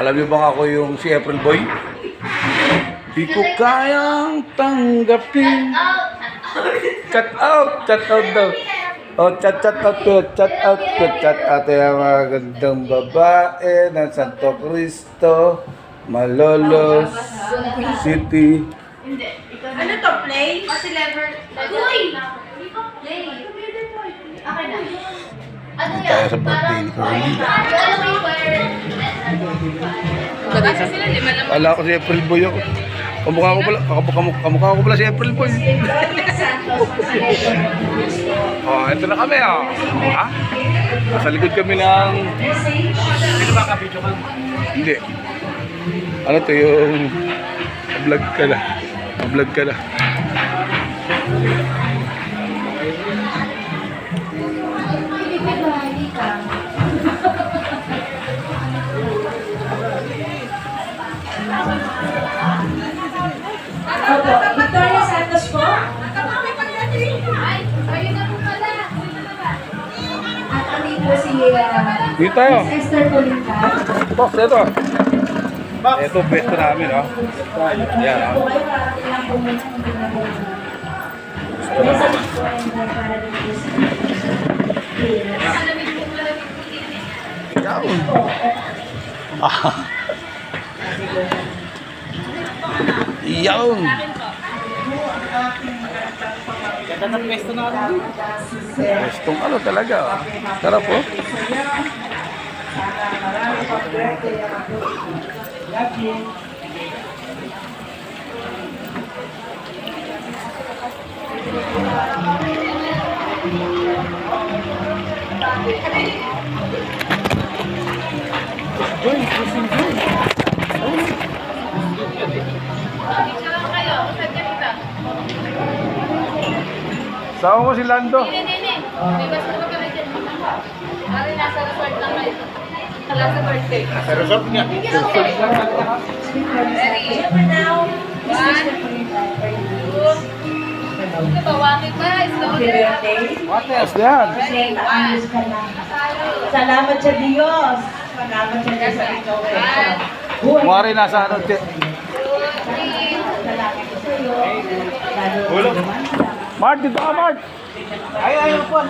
Alam niyo bang ako yung si April Boy? Di ko kayang tanggapin. Cut out daw. Oh, chat out. Yung mga gandang babae ng Santo Cristo, Malolos City. Ano to, play? Kasi lever. Uy! Play. Okay na. Ano yan? Tayo sa birthday ni Curly. Kasi sila lima naman. Kala ko si April Boy ako. Kamukha ko pala si April Boy. Oh, ito na kami ah. Ha? Sa likod kami ng... Sino ba ka-video ka? Hindi. Ano to yung... Vlog ka na. Vlog ka na. Opo, Victoria Santos po. Ay, ayun na po pala. At kami po si Dito tayo. Miss Esther Colinca. Box, ito. Ito, pwesto namin, oh. Yan, Po oh. kayo para ilang po muna ang ginagawa. Yes, po ay para din po sa Malamig po din. Yan. Ah. Yan. Ganda ng pwesto na ako. Pwestong ano talaga, oh. Sarap, oh. marami pang birthday ang ako. Love you. Picture kayo. Saan ka dito? Sama mo si Lando. Nene. May basta ka pala dyan. Pare, nasa resort lang kayo. Nasa birthday. Sa resort niya. Ready? One, two. Ito ba? Wakit ba? Happy Slowly. birthday. What else yan? Ready? One. Salamat sa Diyos. Salamat sa Diyos sa ikaw. Buhay Mari nasa ano, Two, three. lalaki ko sa iyo. Lalo naman sa Mart, dito ka, Mart. Ay, ayaw po.